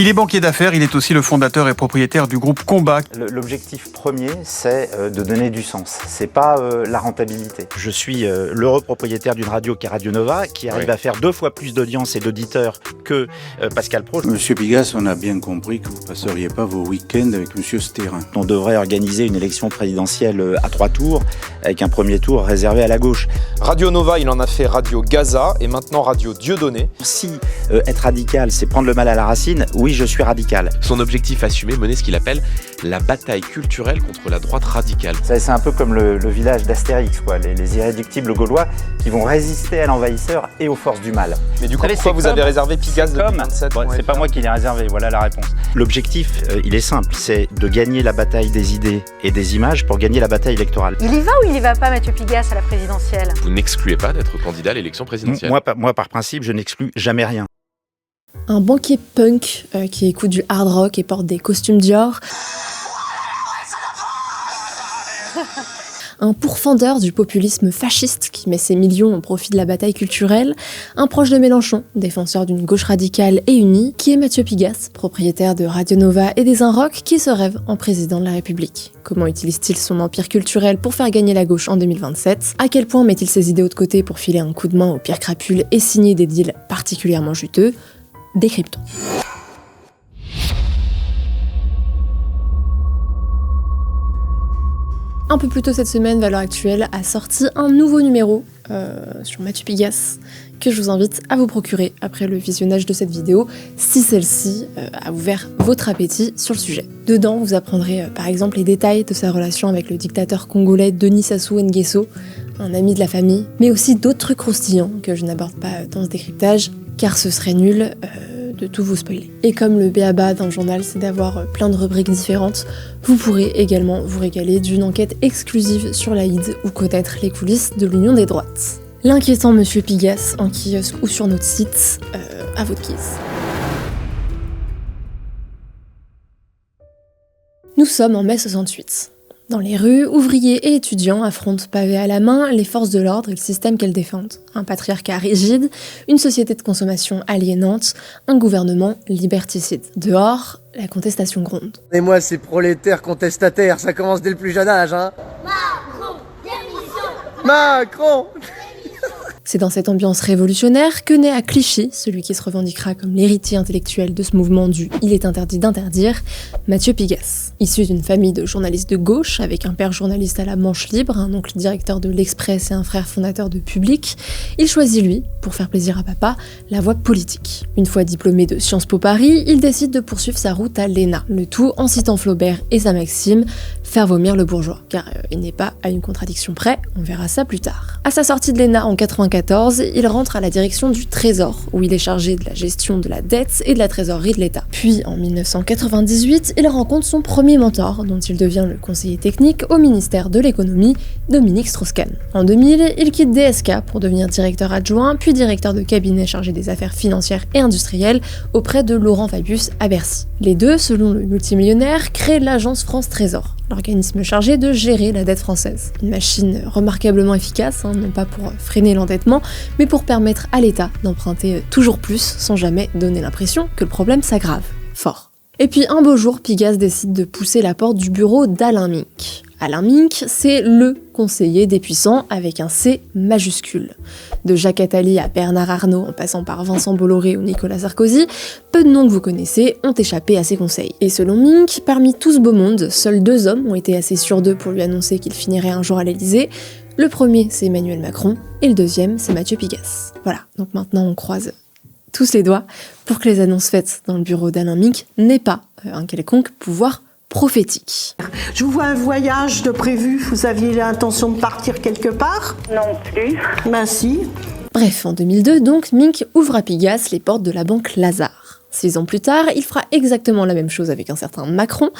Il est banquier d'affaires, il est aussi le fondateur et propriétaire du groupe Combat. L'objectif premier, c'est de donner du sens. C'est pas la rentabilité. Je suis l'heureux propriétaire d'une radio qui est Radio Nova, qui arrive à faire 2 fois plus d'audience et d'auditeurs que Pascal Pro. Monsieur Pigasse, on a bien compris que vous ne passeriez pas vos week-ends avec Monsieur Stérin. On devrait organiser une élection présidentielle à 3 tours, avec un premier tour réservé à la gauche. Radio Nova, il en a fait Radio Gaza et maintenant Radio Dieudonné. Si être radical, c'est prendre le mal à la racine, oui, je suis radical. Son objectif assumé, mener ce qu'il appelle la bataille culturelle contre la droite radicale. C'est un peu comme le village d'Astérix, quoi, les irréductibles gaulois qui vont résister à l'envahisseur et aux forces du mal. Mais du coup, pourquoi vous avez réservé Pigasse 2027 ? C'est pas moi qui l'ai réservé, voilà la réponse. L'objectif, il est simple, c'est de gagner la bataille des idées et des images pour gagner la bataille électorale. Il y va ou il y va pas, Mathieu Pigasse, à la présidentielle ? Vous n'excluez pas d'être candidat à l'élection présidentielle ? Moi, par principe, je n'exclus jamais rien. Un banquier punk qui écoute du hard rock et porte des costumes Dior. Un pourfendeur du populisme fasciste qui met ses millions au profit de la bataille culturelle. Un proche de Mélenchon, défenseur d'une gauche radicale et unie, qui est Mathieu Pigasse, propriétaire de Radio Nova et des Inrocks, qui se rêve en président de la République. Comment utilise-t-il son empire culturel pour faire gagner la gauche en 2027 ? À quel point met-il ses idéaux de côté pour filer un coup de main aux pires crapules et signer des deals particulièrement juteux ? Décryptons. Un peu plus tôt cette semaine, Valeurs Actuelles a sorti un nouveau numéro sur Mathieu Pigasse que je vous invite à vous procurer après le visionnage de cette vidéo si celle-ci a ouvert votre appétit sur le sujet. Dedans, vous apprendrez par exemple les détails de sa relation avec le dictateur congolais Denis Sassou Nguesso, un ami de la famille, mais aussi d'autres trucs croustillants que je n'aborde pas dans ce décryptage car ce serait nul de tout vous spoiler. Et comme le b.a.-ba d'un journal, c'est d'avoir plein de rubriques différentes, vous pourrez également vous régaler d'une enquête exclusive sur l'Aïd ou connaître les coulisses de l'Union des droites. L'inquiétant Monsieur Pigasse en kiosque ou sur notre site, à votre guise. Nous sommes en mai 68. Dans les rues, ouvriers et étudiants affrontent pavés à la main les forces de l'ordre et le système qu'elles défendent. Un patriarcat rigide, une société de consommation aliénante, un gouvernement liberticide. Dehors, la contestation gronde. Et moi, ces prolétaires contestataires, ça commence dès le plus jeune âge, hein. Macron, démission ! Macron! C'est dans cette ambiance révolutionnaire que naît à Clichy, celui qui se revendiquera comme l'héritier intellectuel de ce mouvement du « il est interdit d'interdire », Mathieu Pigasse. Issu d'une famille de journalistes de gauche, avec un père journaliste à la manche libre, un oncle directeur de l'Express et un frère fondateur de Public, il choisit lui, pour faire plaisir à papa, la voie politique. Une fois diplômé de Sciences Po Paris, il décide de poursuivre sa route à l'ENA, le tout en citant Flaubert et sa maxime « faire vomir le bourgeois », car il n'est pas à une contradiction près, on verra ça plus tard. À sa sortie de l'ENA en 1994, il rentre à la direction du Trésor, où il est chargé de la gestion de la dette et de la trésorerie de l'État. Puis, en 1998, il rencontre son premier mentor, dont il devient le conseiller technique au ministère de l'économie, Dominique Strauss-Kahn. En 2000, il quitte DSK pour devenir directeur adjoint, puis directeur de cabinet chargé des affaires financières et industrielles auprès de Laurent Fabius à Bercy. Les deux, selon le multimillionnaire, créent l'agence France Trésor, l'organisme chargé de gérer la dette française. Une machine remarquablement efficace, non pas pour freiner l'endettement, mais pour permettre à l'État d'emprunter toujours plus sans jamais donner l'impression que le problème s'aggrave. Fort. Et puis un beau jour, Pigasse décide de pousser la porte du bureau d'Alain Minc. Alain Minc, c'est LE conseiller des puissants avec un C majuscule. De Jacques Attali à Bernard Arnault en passant par Vincent Bolloré ou Nicolas Sarkozy, peu de noms que vous connaissez ont échappé à ses conseils. Et selon Minc, parmi tout ce beau monde, seuls 2 hommes ont été assez sûrs d'eux pour lui annoncer qu'il finirait un jour à l'Élysée. Le premier, c'est Emmanuel Macron, et le deuxième, c'est Mathieu Pigasse. Voilà, donc maintenant on croise tous les doigts pour que les annonces faites dans le bureau d'Alain Minc n'aient pas un quelconque pouvoir prophétique. Je vous vois un voyage de prévu, vous aviez l'intention de partir quelque part ? Non plus. Ben si. Bref, en 2002, donc, Minc ouvre à Pigasse les portes de la banque Lazare. 6 ans plus tard, il fera exactement la même chose avec un certain Macron,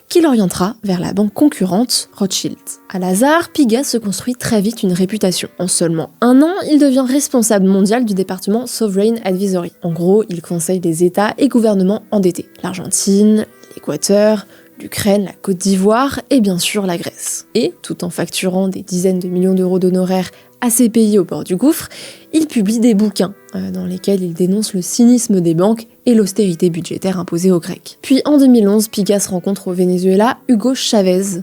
qui l'orientera vers la banque concurrente Rothschild. À Lazare, Pigasse se construit très vite une réputation. En seulement 1 an, il devient responsable mondial du département Sovereign Advisory. En gros, il conseille des États et gouvernements endettés. L'Argentine, l'Équateur, l'Ukraine, la Côte d'Ivoire et bien sûr la Grèce. Et, tout en facturant des dizaines de millions d'euros d'honoraires à ces pays au bord du gouffre, il publie des bouquins dans lesquels il dénonce le cynisme des banques et l'austérité budgétaire imposée aux Grecs. Puis en 2011, Pigasse rencontre au Venezuela Hugo Chavez,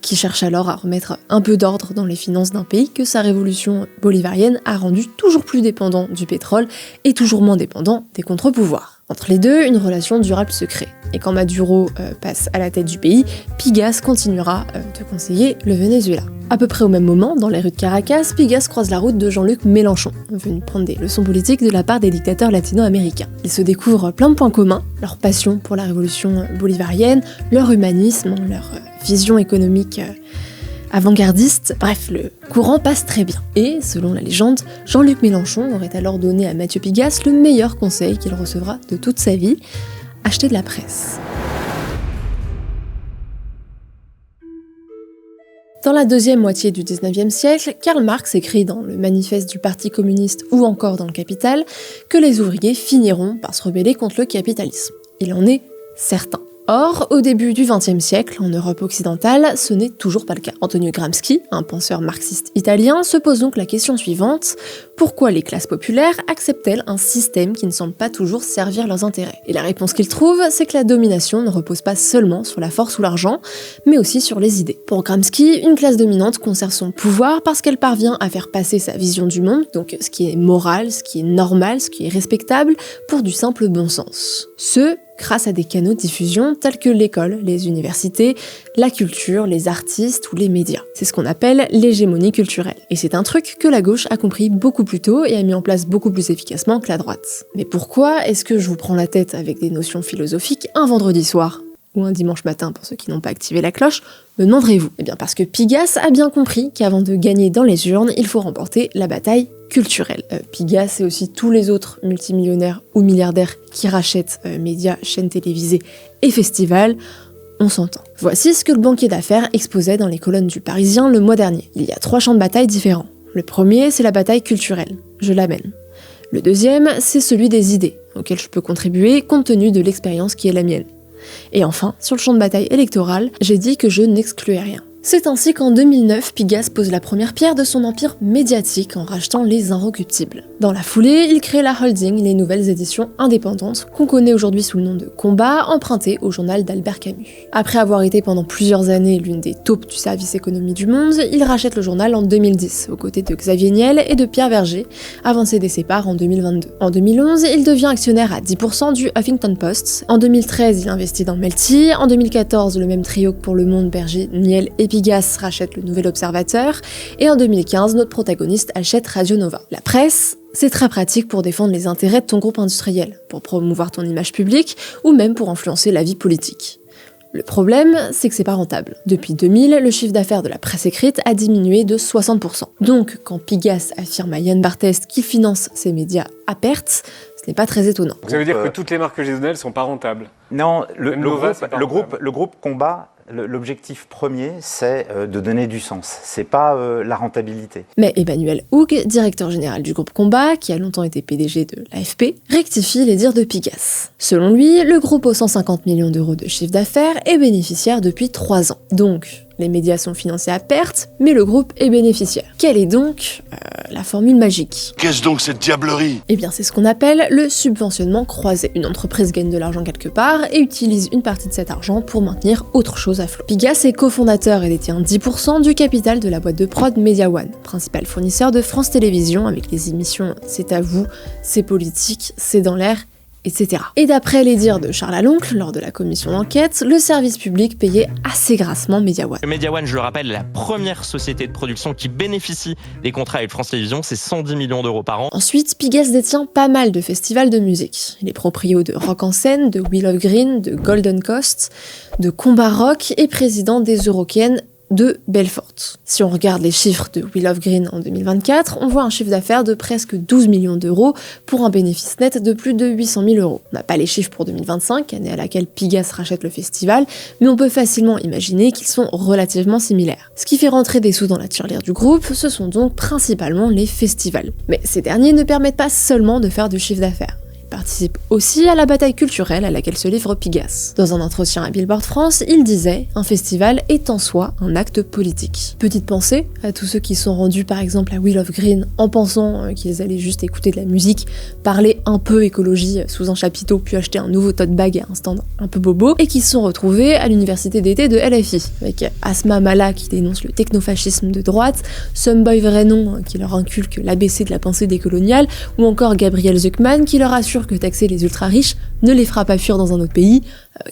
qui cherche alors à remettre un peu d'ordre dans les finances d'un pays que sa révolution bolivarienne a rendu toujours plus dépendant du pétrole et toujours moins dépendant des contre-pouvoirs. Entre les deux, une relation durable se crée. Et quand Maduro passe à la tête du pays, Pigasse continuera de conseiller le Venezuela. À peu près au même moment, dans les rues de Caracas, Pigasse croise la route de Jean-Luc Mélenchon, venu prendre des leçons politiques de la part des dictateurs latino-américains. Ils se découvrent plein de points communs, leur passion pour la révolution bolivarienne, leur humanisme, leur vision économique avant-gardiste, bref, le courant passe très bien. Et, selon la légende, Jean-Luc Mélenchon aurait alors donné à Mathieu Pigasse le meilleur conseil qu'il recevra de toute sa vie, acheter de la presse. Dans la deuxième moitié du XIXe siècle, Karl Marx écrit dans le manifeste du Parti communiste ou encore dans le Capital que les ouvriers finiront par se rebeller contre le capitalisme. Il en est certain. Or, au début du XXe siècle, en Europe occidentale, ce n'est toujours pas le cas. Antonio Gramsci, un penseur marxiste italien, se pose donc la question suivante: pourquoi les classes populaires acceptent-elles un système qui ne semble pas toujours servir leurs intérêts? Et la réponse qu'il trouve, c'est que la domination ne repose pas seulement sur la force ou l'argent, mais aussi sur les idées. Pour Gramsci, une classe dominante conserve son pouvoir parce qu'elle parvient à faire passer sa vision du monde, donc ce qui est moral, ce qui est normal, ce qui est respectable, pour du simple bon sens. Grâce à des canaux de diffusion tels que l'école, les universités, la culture, les artistes ou les médias. C'est ce qu'on appelle l'hégémonie culturelle. Et c'est un truc que la gauche a compris beaucoup plus tôt et a mis en place beaucoup plus efficacement que la droite. Mais pourquoi est-ce que je vous prends la tête avec des notions philosophiques un vendredi soir ? Ou un dimanche matin pour ceux qui n'ont pas activé la cloche, me demanderez-vous ? Eh bien parce que Pigasse a bien compris qu'avant de gagner dans les urnes, il faut remporter la bataille culturelle. Pigasse et aussi tous les autres multimillionnaires ou milliardaires qui rachètent médias, chaînes télévisées et festivals, on s'entend. Voici ce que le banquier d'affaires exposait dans les colonnes du Parisien le mois dernier. Il y a 3 champs de bataille différents. Le premier, c'est la bataille culturelle. Je l'amène. Le deuxième, c'est celui des idées, auquel je peux contribuer compte tenu de l'expérience qui est la mienne. Et enfin, sur le champ de bataille électoral, j'ai dit que je n'excluais rien. C'est ainsi qu'en 2009, Pigasse pose la première pierre de son empire médiatique en rachetant Les Inrecuptibles. Dans la foulée, il crée la holding Les Nouvelles Éditions Indépendantes, qu'on connaît aujourd'hui sous le nom de Combat, emprunté au journal d'Albert Camus. Après avoir été pendant plusieurs années l'une des taupes du service économie du monde, il rachète le journal en 2010, aux côtés de Xavier Niel et de Pierre Verger, avant de céder ses parts en 2022. En 2011, il devient actionnaire à 10% du Huffington Post. En 2013, il investit dans Melty. En 2014, le même trio que pour Le Monde, Berger, Niel et Pigasse rachète le Nouvel Observateur, et en 2015, notre protagoniste achète Radio Nova. La presse, c'est très pratique pour défendre les intérêts de ton groupe industriel, pour promouvoir ton image publique, ou même pour influencer la vie politique. Le problème, c'est que c'est pas rentable. Depuis 2000, le chiffre d'affaires de la presse écrite a diminué de 60%. Donc, quand Pigasse affirme à Yann Barthès qu'il finance ses médias à perte, ce n'est pas très étonnant. Donc ça veut dire que toutes les marques que j'ai données, elles sont pas rentables? Non, le groupe Combat, l'objectif premier, c'est de donner du sens. C'est pas la rentabilité. Mais Emmanuel Houg, directeur général du groupe Combat, qui a longtemps été PDG de l'AFP, rectifie les dires de Pigasse. Selon lui, le groupe aux 150 millions d'euros de chiffre d'affaires est bénéficiaire depuis 3 ans. Donc, les médias sont financés à perte, mais le groupe est bénéficiaire. Quelle est donc la formule magique? Qu'est-ce donc cette diablerie? Eh bien, c'est ce qu'on appelle le subventionnement croisé. Une entreprise gagne de l'argent quelque part et utilise une partie de cet argent pour maintenir autre chose à flot. Pigasse est cofondateur et détient 10% du capital de la boîte de prod Media One, principal fournisseur de France Télévisions avec les émissions C'est à vous, C'est politique, C'est dans l'air, etc. Et d'après les dires de Charles Aloncle, lors de la commission d'enquête, le service public payait assez grassement Media One. Media One, je le rappelle, est la première société de production qui bénéficie des contrats avec France Télévisions, c'est 110 millions d'euros par an. Ensuite, Pigasse détient pas mal de festivals de musique. Il est proprio de Rock en scène, de Wheel of Green, de Golden Coast, de Combat Rock et président des Eurocaines de Belfort. Si on regarde les chiffres de Wheel of Green en 2024, on voit un chiffre d'affaires de presque 12 millions d'euros pour un bénéfice net de plus de 800 000 euros. On n'a pas les chiffres pour 2025, année à laquelle Pigasse rachète le festival, mais on peut facilement imaginer qu'ils sont relativement similaires. Ce qui fait rentrer des sous dans la tirelire du groupe, ce sont donc principalement les festivals. Mais ces derniers ne permettent pas seulement de faire du chiffre d'affaires. participe aussi à la bataille culturelle à laquelle se livre Pigasse. Dans un entretien à Billboard France, il disait « Un festival est en soi un acte politique ». Petite pensée à tous ceux qui sont rendus par exemple à Wheel of Green en pensant qu'ils allaient juste écouter de la musique, parler un peu écologie sous un chapiteau puis acheter un nouveau tote bag à un stand un peu bobo et qui se sont retrouvés à l'université d'été de LFI avec Asma Mala qui dénonce le technofascisme de droite, Someboy Vrenon qui leur inculque l'ABC de la pensée décoloniale ou encore Gabriel Zuckman qui leur assure que taxer les ultra-riches ne les fera pas fuir dans un autre pays.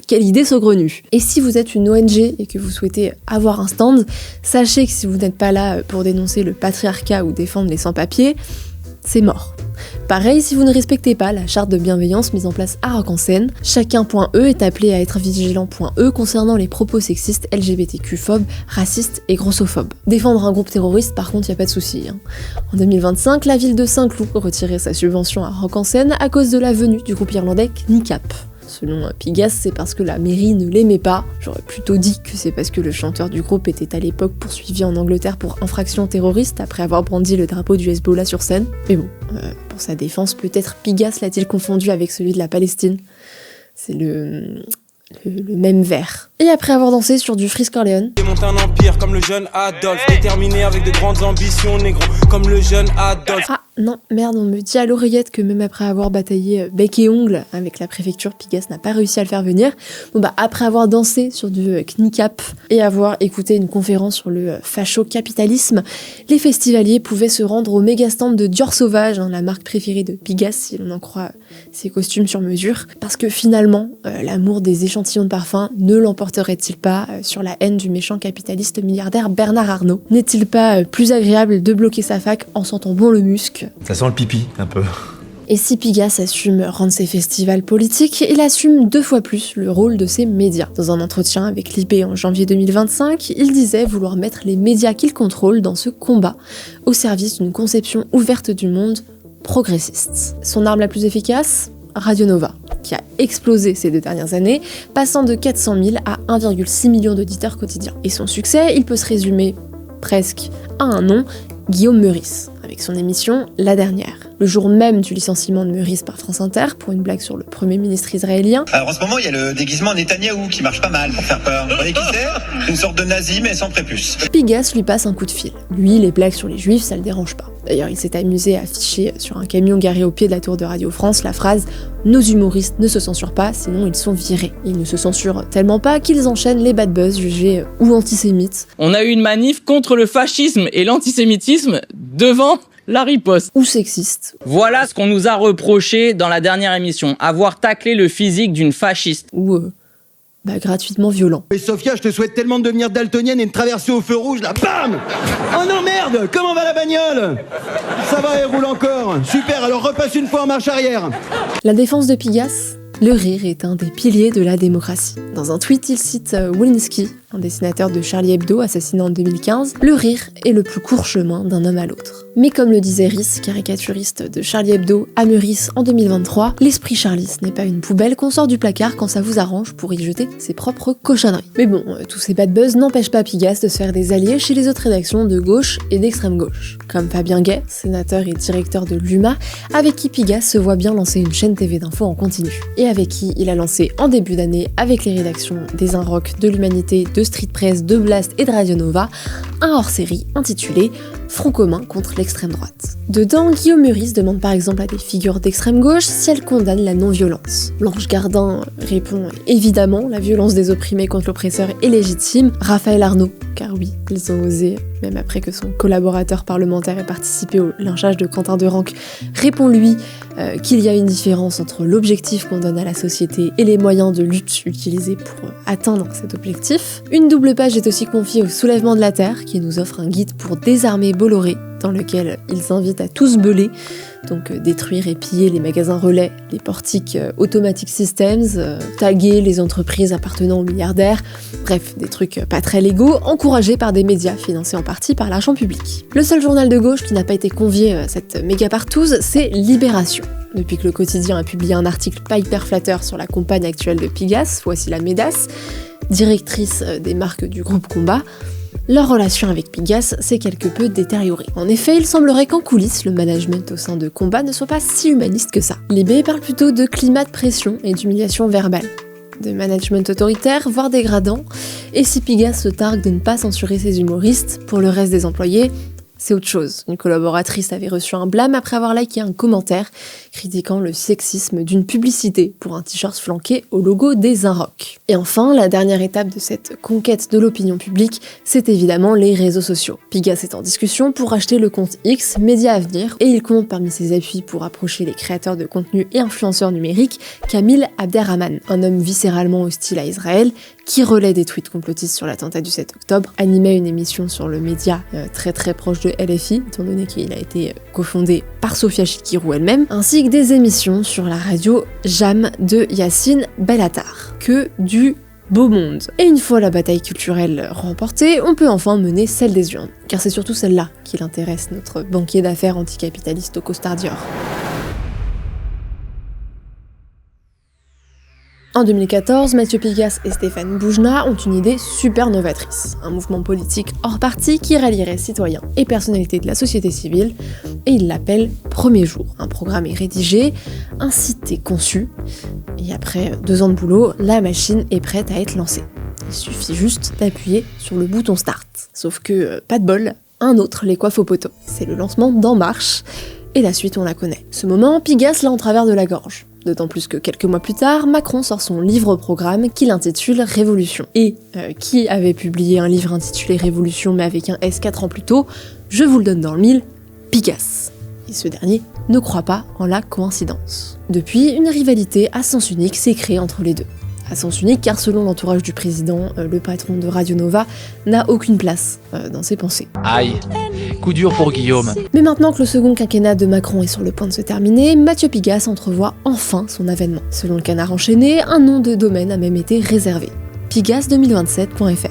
Quelle idée saugrenue. Et si vous êtes une ONG et que vous souhaitez avoir un stand, sachez que si vous n'êtes pas là pour dénoncer le patriarcat ou défendre les sans-papiers, c'est mort. Pareil, si vous ne respectez pas la charte de bienveillance mise en place à Arc-en-Seine, chacun.e est appelé à être vigilant.e concernant les propos sexistes, LGBTQ-phobes, racistes et grossophobes. Défendre un groupe terroriste, par contre, y a pas de souci. En 2025, la ville de Saint-Cloud retirait sa subvention à Arc-en-Seine à cause de la venue du groupe irlandais Kneecap. Selon Pigasse, c'est parce que la mairie ne l'aimait pas. J'aurais plutôt dit que c'est parce que le chanteur du groupe était à l'époque poursuivi en Angleterre pour infraction terroriste après avoir brandi le drapeau du Hezbollah sur scène. Mais bon, pour sa défense, peut-être Pigasse l'a-t-il confondu avec celui de la Palestine. C'est le même vers. Et après avoir dansé sur du Frisk Orleans, monte un empire comme le jeune Adolphe, déterminé avec de grandes ambitions, négro, comme le jeune Adolphe. Ah non, merde, on me dit à l'oreillette que même après avoir bataillé bec et ongle avec la préfecture, Pigasse n'a pas réussi à le faire venir. Bon bah après avoir dansé sur du Kneecap et avoir écouté une conférence sur le facho-capitalisme, les festivaliers pouvaient se rendre au méga stand de Dior Sauvage, la marque préférée de Pigasse si l'on en croit ses costumes sur mesure, parce que finalement, l'amour des échantillons de parfum ne l'emporterait-il pas sur la haine du méchant capitaliste milliardaire Bernard Arnault? N'est-il pas plus agréable de bloquer sa fac en sentant bon le musc? Ça sent le pipi, un peu. Et si Pigasse assume rendre ses festivals politiques, il assume 2 fois plus le rôle de ses médias. Dans un entretien avec Libé en janvier 2025, il disait vouloir mettre les médias qu'il contrôle dans ce combat, au service d'une conception ouverte du monde progressiste. Son arme la plus efficace ? Radio Nova, qui a explosé ces 2 dernières années, passant de 400 000 à 1,6 million d'auditeurs quotidiens. Et son succès, il peut se résumer presque à un nom, Guillaume Meurice, avec son émission La Dernière. Le jour même du licenciement de Meurice par France Inter pour une blague sur le Premier ministre israélien. Alors en ce moment, il y a le déguisement Netanyahou qui marche pas mal pour faire peur. Vous voyez qui c'est ? Une sorte de nazi mais sans prépuce. Pigasse lui passe un coup de fil. Lui, les blagues sur les juifs, ça le dérange pas. D'ailleurs, il s'est amusé à afficher sur un camion garé au pied de la tour de Radio France la phrase « Nos humoristes ne se censurent pas, sinon ils sont virés ». Ils ne se censurent tellement pas qu'ils enchaînent les bad buzz jugés ou antisémites. On a eu une manif contre le fascisme et l'antisémitisme devant la riposte. Ou sexiste. Voilà ce qu'on nous a reproché dans la dernière émission, avoir taclé le physique d'une fasciste. Ou gratuitement violent. Et Sophia, je te souhaite tellement de devenir daltonienne et de traverser au feu rouge, là, BAM! Oh non, merde! Comment va la bagnole? Ça va, elle roule encore. Super, alors repasse une fois en marche arrière. La défense de Pigasse, le rire est un des piliers de la démocratie. Dans un tweet, il cite Wilinski, un dessinateur de Charlie Hebdo assassiné en 2015, « Le rire est le plus court chemin d'un homme à l'autre ». Mais comme le disait Rhys, caricaturiste de Charlie Hebdo à Meurice en 2023, l'esprit Charlie n'est pas une poubelle qu'on sort du placard quand ça vous arrange pour y jeter ses propres cochonneries. Mais bon, tous ces bad buzz n'empêchent pas Pigasse de se faire des alliés chez les autres rédactions de gauche et d'extrême gauche. Comme Fabien Gay, sénateur et directeur de l'UMA, avec qui Pigasse se voit bien lancer une chaîne TV d'infos en continu. Et avec qui il a lancé en début d'année, avec les rédactions des Inrock, de l'Humanité, de Street Press, de Blast et de Radio Nova, un hors-série intitulé Front commun contre l'extrême droite. Dedans, Guillaume Meurice demande par exemple à des figures d'extrême gauche si elles condamnent la non-violence. Blanche Gardin répond évidemment, la violence des opprimés contre l'oppresseur est légitime. Raphaël Arnault, car oui, ils ont osé, même après que son collaborateur parlementaire ait participé au lynchage de Quentin Derenque, répond lui qu'il y a une différence entre l'objectif qu'on donne à la société et les moyens de lutte utilisés pour atteindre cet objectif. Une double page est aussi confiée au Soulèvement de la Terre, qui nous offre un guide pour désarmer Bolloré, dans lequel ils invitent à tous beuler, donc détruire et piller les magasins relais, les portiques Automatic Systems, taguer les entreprises appartenant aux milliardaires, bref, des trucs pas très légaux, encouragés par des médias financés en partie par l'argent public. Le seul journal de gauche qui n'a pas été convié à cette méga partouze, c'est Libération. Depuis que le quotidien a publié un article pas hyper flatteur sur la compagne actuelle de Pigasse, voici la Médasse, directrice des marques du groupe Combat, leur relation avec Pigasse s'est quelque peu détériorée. En effet, il semblerait qu'en coulisses, le management au sein de Combat ne soit pas si humaniste que ça. Libé parle plutôt de climat de pression et d'humiliation verbale, de management autoritaire, voire dégradant, et si Pigasse se targue de ne pas censurer ses humoristes, pour le reste des employés, c'est autre chose. Une collaboratrice avait reçu un blâme après avoir liké un commentaire critiquant le sexisme d'une publicité pour un t-shirt flanqué au logo des Inrock. Et enfin, la dernière étape de cette conquête de l'opinion publique, c'est évidemment les réseaux sociaux. Pigasse est en discussion pour racheter le compte X, Média Avenir, et il compte parmi ses appuis pour approcher les créateurs de contenu et influenceurs numériques Kamil Abderrahman, un homme viscéralement hostile à Israël, qui relaie des tweets complotistes sur l'attentat du 7 octobre, animait une émission sur le média très proche de LFI, étant donné qu'il a été cofondé par Sophia Chikirou elle-même, ainsi que des émissions sur la radio Jam de Yacine Bellatar. Que du beau monde. Et une fois la bataille culturelle remportée, on peut enfin mener celle des urnes, car c'est surtout celle-là qui l'intéresse, notre banquier d'affaires anticapitaliste au costard Dior. En 2014, Mathieu Pigasse et Stéphane Boujna ont une idée super novatrice, un mouvement politique hors parti qui rallierait citoyens et personnalités de la société civile, et ils l'appellent Premier Jour. Un programme est rédigé, un site est conçu, et après 2 ans de boulot, la machine est prête à être lancée. Il suffit juste d'appuyer sur le bouton Start. Sauf que, pas de bol, un autre les coiffe au poteau. C'est le lancement d'En Marche, et la suite on la connaît. Ce moment, Pigasse l'a en travers de la gorge. D'autant plus que quelques mois plus tard, Macron sort son livre-programme qu'il intitule Révolution. Et qui avait publié un livre intitulé Révolution mais avec un S 4 ans plus tôt, je vous le donne dans le mille, Pigasse. Et ce dernier ne croit pas en la coïncidence. Depuis, une rivalité à sens unique s'est créée entre les deux. À sens unique car selon l'entourage du président, le patron de Radio Nova n'a aucune place dans ses pensées. Aïe, coup dur pour Guillaume. Mais maintenant que le second quinquennat de Macron est sur le point de se terminer, Mathieu Pigasse entrevoit enfin son avènement. Selon le Canard enchaîné, un nom de domaine a même été réservé. Pigasse2027.fr.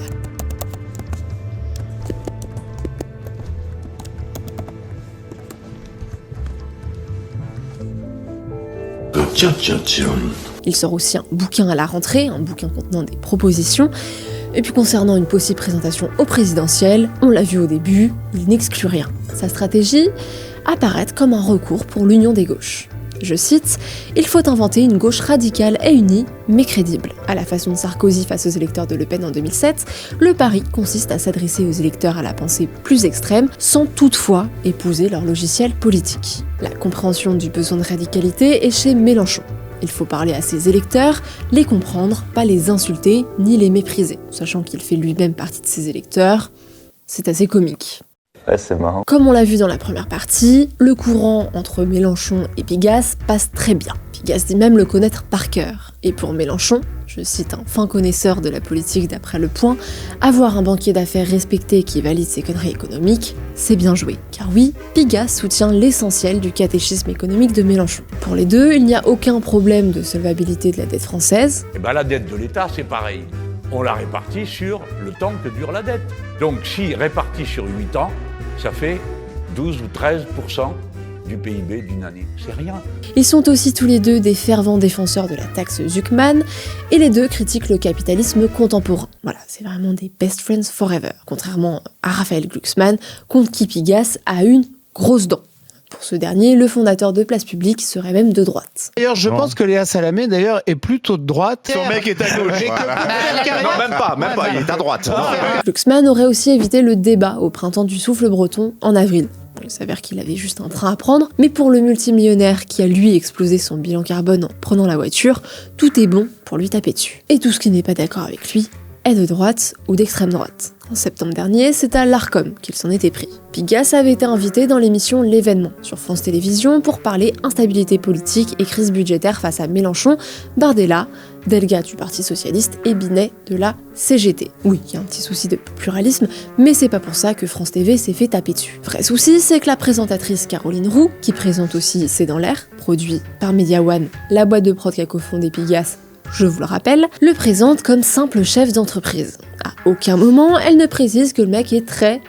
Il sort aussi un bouquin à la rentrée, un bouquin contenant des propositions. Et puis concernant une possible présentation au présidentiel, on l'a vu au début, il n'exclut rien. Sa stratégie, apparaître comme un recours pour l'union des gauches. Je cite, « Il faut inventer une gauche radicale et unie, mais crédible. » À la façon de Sarkozy face aux électeurs de Le Pen en 2007, le pari consiste à s'adresser aux électeurs à la pensée plus extrême, sans toutefois épouser leur logiciel politique. La compréhension du besoin de radicalité est chez Mélenchon. Il faut parler à ses électeurs, les comprendre, pas les insulter ni les mépriser. Sachant qu'il fait lui-même partie de ses électeurs, c'est assez comique. Ouais, c'est marrant. Comme on l'a vu dans la première partie, le courant entre Mélenchon et Pigasse passe très bien. Pigasse dit même le connaître par cœur. Et pour Mélenchon, je cite un fin connaisseur de la politique d'après Le Point, avoir un banquier d'affaires respecté qui valide ses conneries économiques, c'est bien joué. Car oui, Pigasse soutient l'essentiel du catéchisme économique de Mélenchon. Pour les deux, il n'y a aucun problème de solvabilité de la dette française. Et ben la dette de l'État, c'est pareil. On la répartit sur le temps que dure la dette. Donc si réparti sur 8 ans, ça fait 12 ou 13% du PIB d'une année. C'est rien. Ils sont aussi tous les deux des fervents défenseurs de la taxe Zuckman, et les deux critiquent le capitalisme contemporain. Voilà, c'est vraiment des best friends forever. Contrairement à Raphaël Glucksmann, contre qui Pigasse a une grosse dent. Pour ce dernier, le fondateur de Place Publique serait même de droite. D'ailleurs, je pense que Léa Salamé, d'ailleurs, est plutôt de droite. Son mec est à gauche. Non, même pas, il est à droite. Glucksmann aurait aussi évité le débat au printemps du souffle breton en avril. Il s'avère qu'il avait juste un train à prendre, mais pour le multimillionnaire qui a lui explosé son bilan carbone en prenant la voiture, tout est bon pour lui taper dessus. Et tout ce qui n'est pas d'accord avec lui est de droite ou d'extrême droite. En septembre dernier, c'est à l'Arcom qu'il s'en était pris. Pigasse avait été invité dans l'émission L'événement sur France Télévisions pour parler instabilité politique et crise budgétaire face à Mélenchon, Bardella, Delga du Parti Socialiste et Binet de la CGT. Oui, il y a un petit souci de pluralisme, mais c'est pas pour ça que France TV s'est fait taper dessus. Vrai souci, c'est que la présentatrice Caroline Roux, qui présente aussi C'est dans l'air, produit par Media One, la boîte de prod qu'a cofondé Pigasse, je vous le rappelle, le présente comme simple chef d'entreprise. À aucun moment, elle ne précise que le mec est très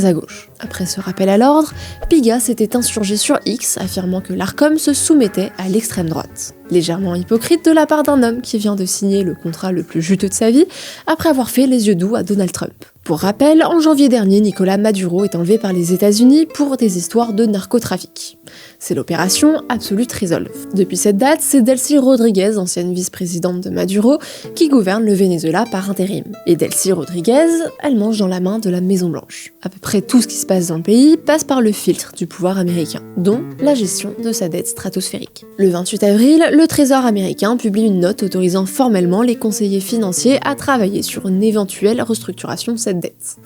à gauche. Après ce rappel à l'ordre, Pigasse s'était insurgé sur X, affirmant que l'Arcom se soumettait à l'extrême droite. Légèrement hypocrite de la part d'un homme qui vient de signer le contrat le plus juteux de sa vie, après avoir fait les yeux doux à Donald Trump. Pour rappel, en janvier dernier, Nicolás Maduro est enlevé par les États-Unis pour des histoires de narcotrafic. C'est l'opération Absolute Resolve. Depuis cette date, c'est Delcy Rodriguez, ancienne vice-présidente de Maduro, qui gouverne le Venezuela par intérim. Et Delcy Rodriguez, elle mange dans la main de la Maison-Blanche. À peu près tout ce qui se passe dans le pays passe par le filtre du pouvoir américain, dont la gestion de sa dette stratosphérique. Le 28 avril, le Trésor américain publie une note autorisant formellement les conseillers financiers à travailler sur une éventuelle restructuration de cette dette.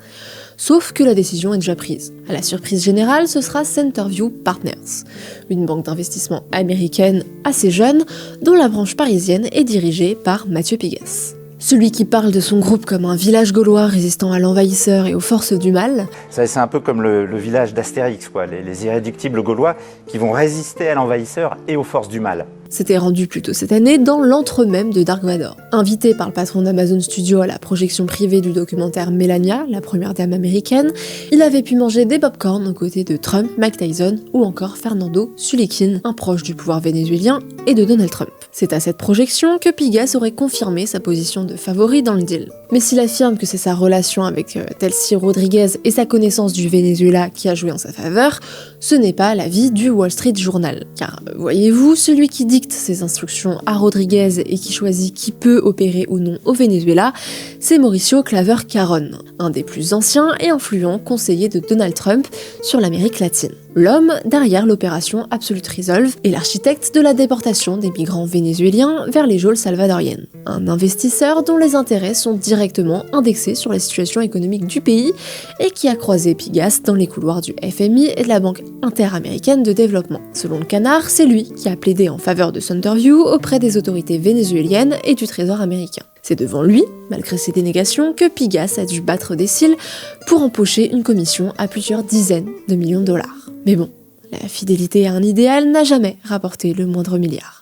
Sauf que la décision est déjà prise. À la surprise générale, ce sera Centerview Partners, une banque d'investissement américaine assez jeune, dont la branche parisienne est dirigée par Mathieu Pigasse. Celui qui parle de son groupe comme un village gaulois résistant à l'envahisseur et aux forces du mal. C'est un peu comme le village d'Astérix, quoi, les irréductibles gaulois qui vont résister à l'envahisseur et aux forces du mal. S'était rendu plus tôt cette année dans l'antre même de Dark Vador. Invité par le patron d'Amazon Studios à la projection privée du documentaire Melania, la première dame américaine, il avait pu manger des pop-corn aux côtés de Trump, Mike Tyson ou encore Fernando Sulikin, un proche du pouvoir vénézuélien et de Donald Trump. C'est à cette projection que Pigasse aurait confirmé sa position de favori dans le deal. Mais s'il affirme que c'est sa relation avec Delcy Rodriguez et sa connaissance du Venezuela qui a joué en sa faveur, ce n'est pas l'avis du Wall Street Journal. Car, voyez-vous, celui qui dicte ses instructions à Rodriguez et qui choisit qui peut opérer ou non au Venezuela, c'est Mauricio Claver Caron, un des plus anciens et influents conseillers de Donald Trump sur l'Amérique latine. L'homme derrière l'opération Absolute Resolve est l'architecte de la déportation des migrants vénézuéliens vers les geôles salvadoriennes. Un investisseur dont les intérêts sont directement indexés sur la situation économique du pays et qui a croisé Pigasse dans les couloirs du FMI et de la Banque interaméricaine de développement. Selon le Canard, c'est lui qui a plaidé en faveur de Centerview auprès des autorités vénézuéliennes et du Trésor américain. C'est devant lui, malgré ses dénégations, que Pigasse a dû battre des cils pour empocher une commission à plusieurs dizaines de millions de dollars. Mais bon, la fidélité à un idéal n'a jamais rapporté le moindre milliard.